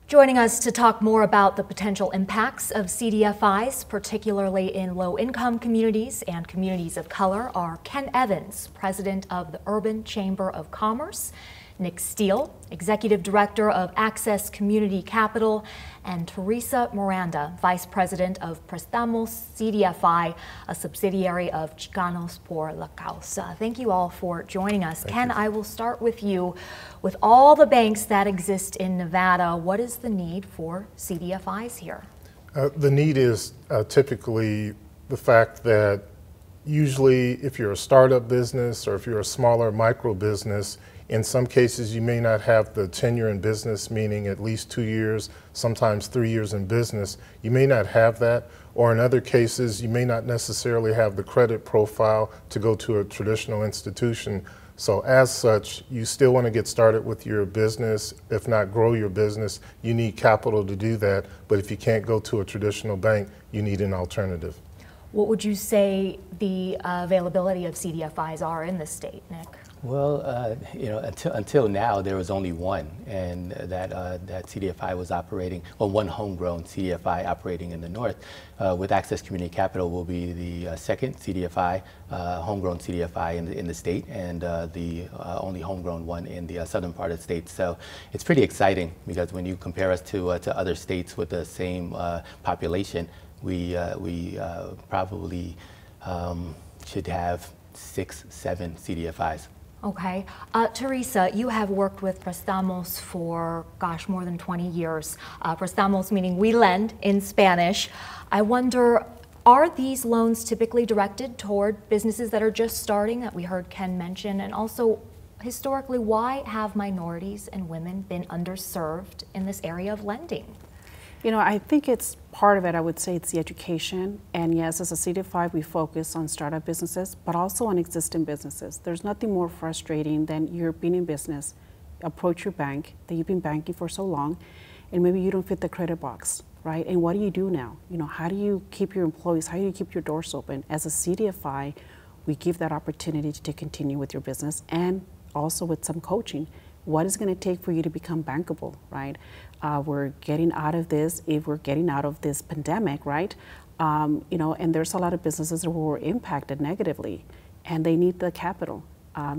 Joining us to talk more about the potential impacts of CDFIs, particularly in low-income communities and communities of color, are Ken Evans, President of the Urban Chamber of Commerce, Nick Steele, Executive Director of Access Community Capital, and Teresa Miranda, Vice President of Prestamos CDFI, a subsidiary of Chicanos por la Causa. Thank you all for joining us. Ken, I will start with you. With all the banks that exist in Nevada, what is the need for CDFIs here? The need is typically the fact that usually if you're a startup business or if you're a smaller micro business, in some cases you may not have the tenure in business, meaning at least 2 years, sometimes 3 years in business. You may not have that, or in other cases you may not necessarily have the credit profile to go to a traditional institution. So as such, you still want to get started with your business, if not grow your business. You need capital to do that, but if you can't go to a traditional bank, you need an alternative. What would you say the availability of CDFIs are in the state, Nick? Well, until now there was only one, and that CDFI was operating, well, one homegrown CDFI operating in the north. With Access Community Capital will be the second CDFI, homegrown CDFI in the state, and the only homegrown one in the southern part of the state. So it's pretty exciting because when you compare us to other states with the same population, we probably should have 6, 7 CDFIs. Okay. Teresa, you have worked with Prestamos for, gosh, more than 20 years. Prestamos meaning we lend in Spanish. I wonder, are these loans typically directed toward businesses that are just starting, that we heard Ken mention? And also, historically, why have minorities and women been underserved in this area of lending? You know, I think it's part of it. I would say it's the education. And yes, as a CDFI, we focus on startup businesses, but also on existing businesses. There's nothing more frustrating than you're being in business, approach your bank that you've been banking for so long, and maybe you don't fit the credit box, right? And what do you do now? You know, how do you keep your employees? How do you keep your doors open? As a CDFI, we give that opportunity to continue with your business and also with some coaching. What is going to take for you to become bankable, right? We're getting out of this, if we're getting out of this pandemic, right? You know, and there's a lot of businesses that were impacted negatively, and they need the capital.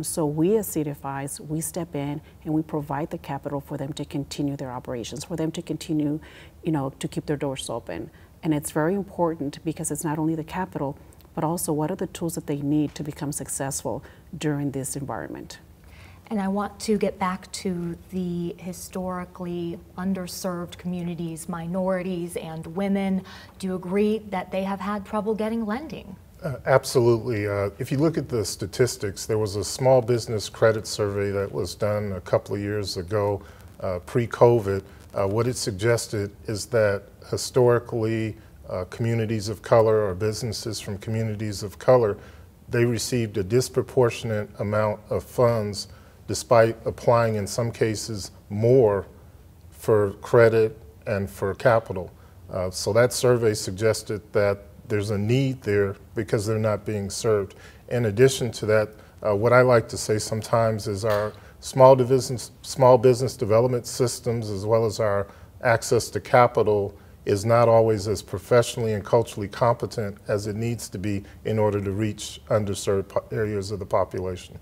So we as CDFIs, we step in and we provide the capital for them to continue their operations, for them to continue, you know, to keep their doors open. And it's very important because it's not only the capital, but also what are the tools that they need to become successful during this environment. And I want to get back to the historically underserved communities, minorities and women. Do you agree that they have had trouble getting lending? Absolutely. If you look at the statistics, there was a small business credit survey that was done a couple of years ago, pre-COVID. What it suggested is that historically communities of color or businesses from communities of color, they received a disproportionate amount of funds despite applying in some cases more for credit and for capital. So that survey suggested that there's a need there because they're not being served. In addition to that, what I like to say sometimes is our small business development systems, as well as our access to capital, is not always as professionally and culturally competent as it needs to be in order to reach underserved areas of the population.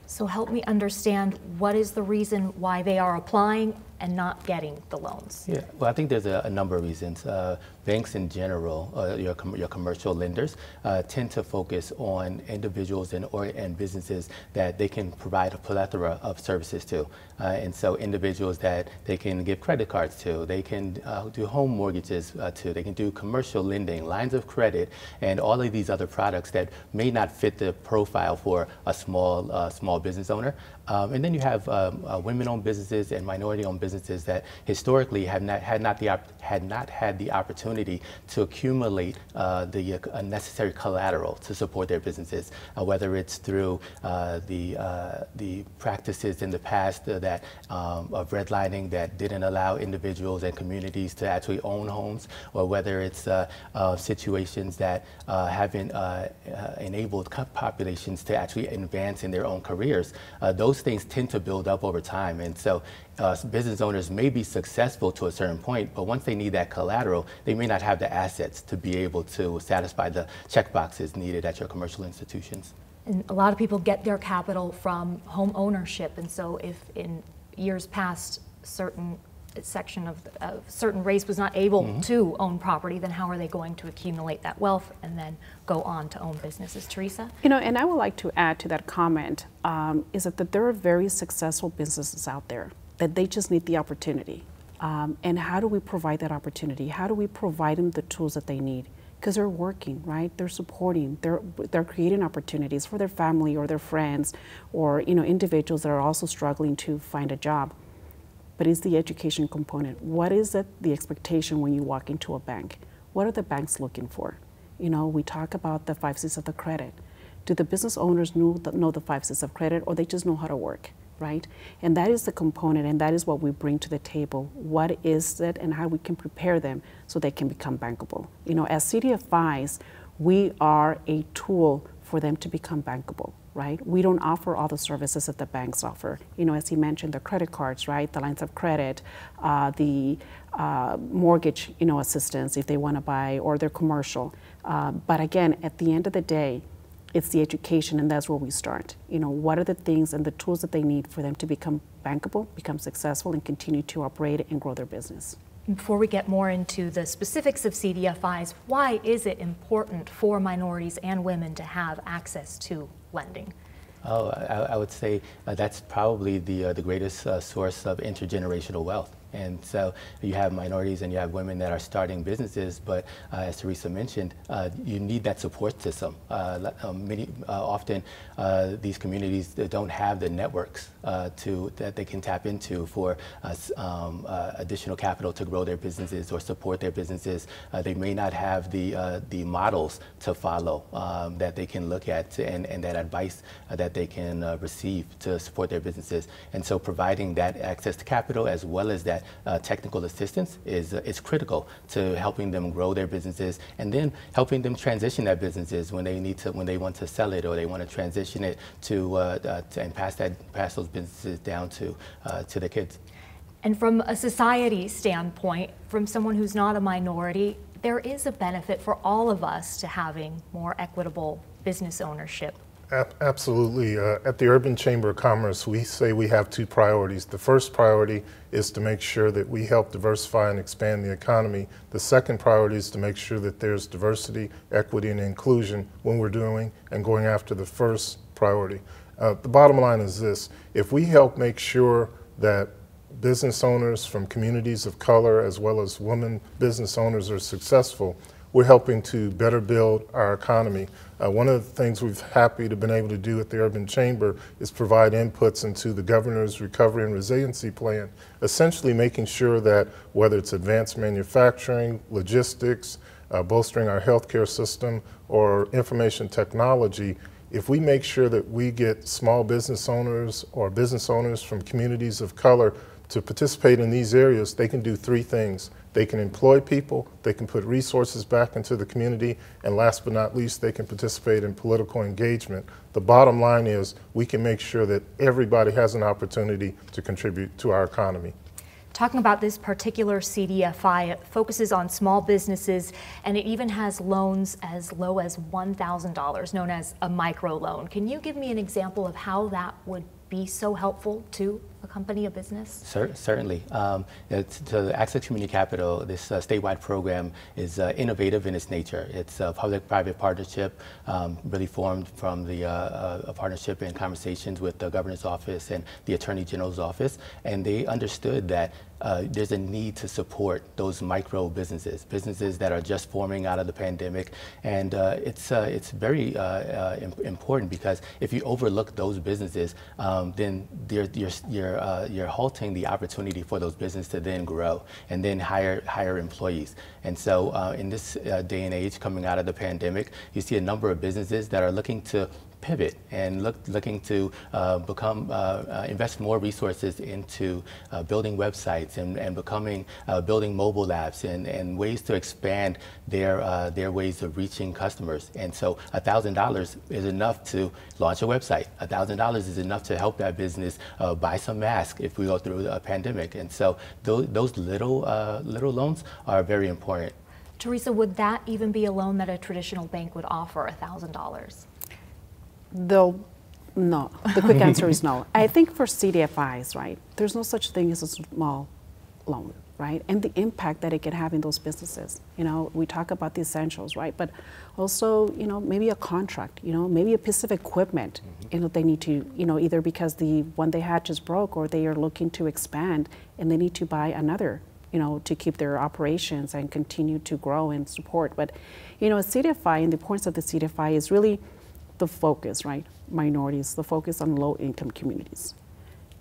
So help me understand, what is the reason why they are applying and not getting the loans? Yeah, well, I think there's a number of reasons. Banks in general, your commercial lenders, tend to focus on individuals and businesses that they can provide a plethora of services to. And so individuals that they can give credit cards to, they can do home mortgages to, they can do commercial lending, lines of credit, and all of these other products that may not fit the profile for a small business owner. And then you have women-owned businesses and minority-owned businesses that historically had not had the opportunity to accumulate the necessary collateral to support their businesses, whether it's through the practices in the past of redlining that didn't allow individuals and communities to actually own homes, or whether it's situations that haven't enabled populations to actually advance in their own careers. Those things tend to build up over time, and so business owners may be successful to a certain point, but once they need that collateral, they may not have the assets to be able to satisfy the check boxes needed at your commercial institutions. And a lot of people get their capital from home ownership, and so if in years past certain section of certain race was not able to own property, then how are they going to accumulate that wealth and then go on to own businesses? Teresa? You know, and I would like to add to that comment is that there are very successful businesses out there that they just need the opportunity. And how do we provide that opportunity? How do we provide them the tools that they need? Because they're working, right? They're supporting, they're creating opportunities for their family or their friends or, you know, individuals that are also struggling to find a job. But it's the education component. What is the expectation when you walk into a bank? What are the banks looking for? You know, we talk about the 5 C's of the credit. Do the business owners know the 5 C's of credit, or they just know how to work, right? And that is the component, and that is what we bring to the table. What is it, and how we can prepare them so they can become bankable? You know, as CDFIs, we are a tool for them to become bankable, right? We don't offer all the services that the banks offer. You know, as he mentioned, the credit cards, right? The lines of credit, the mortgage, you know, assistance if they want to buy, or their commercial. But again, at the end of the day, it's the education, and that's where we start. You know, what are the things and the tools that they need for them to become bankable, become successful, and continue to operate and grow their business? Before we get more into the specifics of CDFIs, why is it important for minorities and women to have access to lending? Oh, I would say that's probably the greatest source of intergenerational wealth. And so you have minorities and you have women that are starting businesses, but as Teresa mentioned, you need that support system. Often these communities don't have the networks that they can tap into for additional capital to grow their businesses or support their businesses. They may not have the models to follow that they can look at and that advice that they can receive to support their businesses. And so providing that access to capital as well as that technical assistance is critical to helping them grow their businesses, and then helping them transition their businesses when they want to sell it, or they want to transition it and pass those businesses down to the kids. And from a society standpoint, from someone who's not a minority, there is a benefit for all of us to having more equitable business ownership. Absolutely. At the Urban Chamber of Commerce, we say we have 2 priorities. The first priority is to make sure that we help diversify and expand the economy. The second priority is to make sure that there's diversity, equity, and inclusion when we're doing and going after the first priority. The bottom line is this: if we help make sure that business owners from communities of color as well as women business owners are successful, we're helping to better build our economy. One of the things we've happy to been able to do at the Urban Chamber is provide inputs into the Governor's Recovery and Resiliency Plan, essentially making sure that whether it's advanced manufacturing, logistics, bolstering our healthcare system, or information technology, if we make sure that we get small business owners or business owners from communities of color to participate in these areas, they can do 3 things. They can employ people, they can put resources back into the community, and last but not least, they can participate in political engagement. The bottom line is we can make sure that everybody has an opportunity to contribute to our economy. Talking about this particular CDFI, it focuses on small businesses, and it even has loans as low as $1,000, known as a microloan. Can you give me an example of how that would be so helpful to a company, a business? Certainly. To access community capital, this statewide program is innovative in its nature. It's a public-private partnership, really formed from a partnership and conversations with the Governor's Office and the Attorney General's Office, and they understood that there's a need to support those micro businesses that are just forming out of the pandemic, and it's very important, because if you overlook those businesses, then you're halting the opportunity for those businesses to then grow and then hire employees. And so in this day and age coming out of the pandemic, you see a number of businesses that are looking to pivot and looking to invest more resources into building websites and building mobile apps and ways to expand their ways of reaching customers. And so $1,000 is enough to launch a website. $1,000 is enough to help that business buy some masks if we go through a pandemic. And so those little loans are very important. Teresa, would that even be a loan that a traditional bank would offer, $1,000? No. The quick answer is no. I think for CDFIs, right, there's no such thing as a small loan, right? And the impact that it can have in those businesses. You know, we talk about the essentials, right? But also, you know, maybe a contract, you know, maybe a piece of equipment, you know, they need to, you know, either because the one they had just broke or they are looking to expand and they need to buy another, you know, to keep their operations and continue to grow and support. But, you know, a CDFI and the importance of the CDFI is really the focus, right? Minorities, the focus on low-income communities.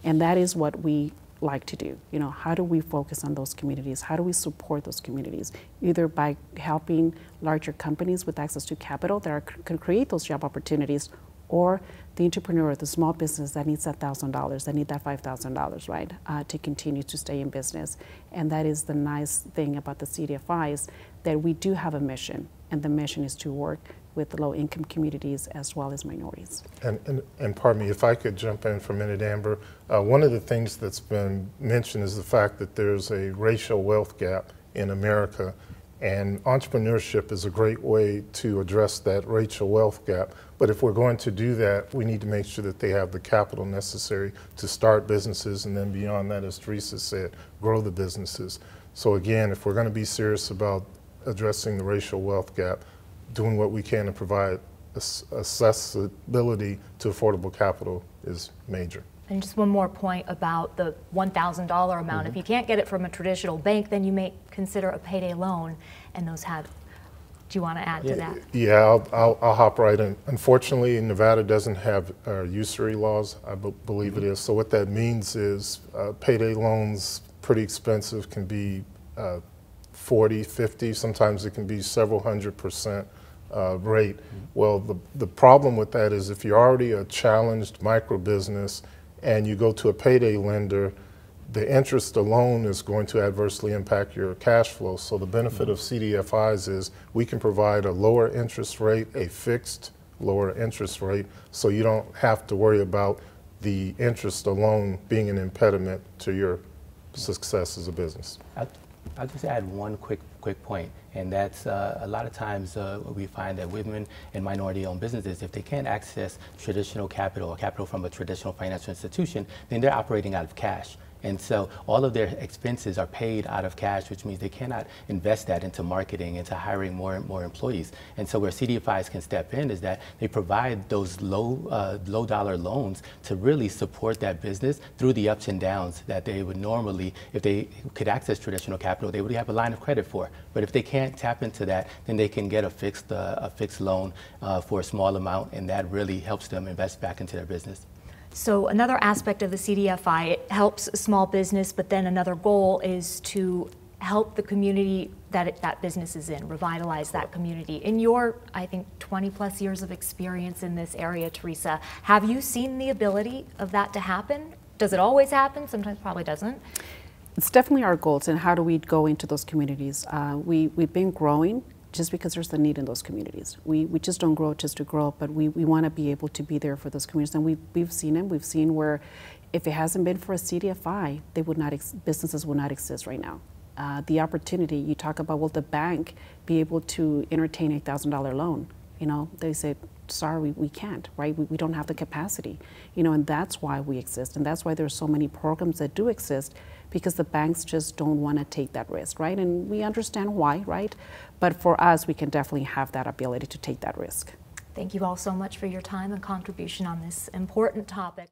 And that is what we like to do. You know, how do we focus on those communities? How do we support those communities? Either by helping larger companies with access to capital that can create those job opportunities, or the entrepreneur, the small business that needs that $1,000, that need that $5,000, right, to continue to stay in business. And that is the nice thing about the CDFIs, that we do have a mission, and the mission is to work with low-income communities as well as minorities. And pardon me, if I could jump in for a minute, Amber. One of the things that's been mentioned is the fact that there's a racial wealth gap in America, and entrepreneurship is a great way to address that racial wealth gap. But if we're going to do that, we need to make sure that they have the capital necessary to start businesses, and then beyond that, as Teresa said, grow the businesses. So again, if we're going to be serious about addressing the racial wealth gap, doing what we can to provide accessibility to affordable capital is major. And just one more point about the $1,000 amount. If you can't get it from a traditional bank, then you may consider a payday loan, and those have. Do you want to add to that? Yeah, I'll hop right in. Unfortunately, Nevada doesn't have usury laws, I believe it is. So what that means is payday loans, pretty expensive, can be 40, 50, sometimes it can be several 100% rate. Well, the problem with that is if you're already a challenged micro business and you go to a payday lender, the interest alone is going to adversely impact your cash flow. So the benefit of CDFIs is we can provide a lower interest rate, a fixed lower interest rate, so you don't have to worry about the interest alone being an impediment to your success as a business. I'll just add one quick point, and that's a lot of times we find that women and minority-owned businesses, if they can't access traditional capital or capital from a traditional financial institution, then they're operating out of cash. And so all of their expenses are paid out of cash, which means they cannot invest that into marketing, into hiring more and more employees. And so where CDFIs can step in is that they provide those low dollar loans to really support that business through the ups and downs that they would normally, if they could access traditional capital, they would have a line of credit for. But if they can't tap into that, then they can get a fixed loan for a small amount, and that really helps them invest back into their business. So another aspect of the CDFI, it helps a small business, but then another goal is to help the community that that business is in, revitalize that community. In your, I think, 20 plus years of experience in this area, Teresa, have you seen the ability of that to happen? Does it always happen? Sometimes probably doesn't. It's definitely our goals, and how do we go into those communities? We've been growing just because there's the need in those communities. We just don't grow just to grow, but we want to be able to be there for those communities. And we've seen them. We've seen where if it hasn't been for a CDFI, they would not businesses would not exist right now. The opportunity, you talk about, will the bank be able to entertain a $1,000 loan? You know, they say, sorry, we can't, right? We don't have the capacity, you know, and that's why we exist. And that's why there's so many programs that do exist, because the banks just don't want to take that risk, right? And we understand why, right? But for us, we can definitely have that ability to take that risk. Thank you all so much for your time and contribution on this important topic.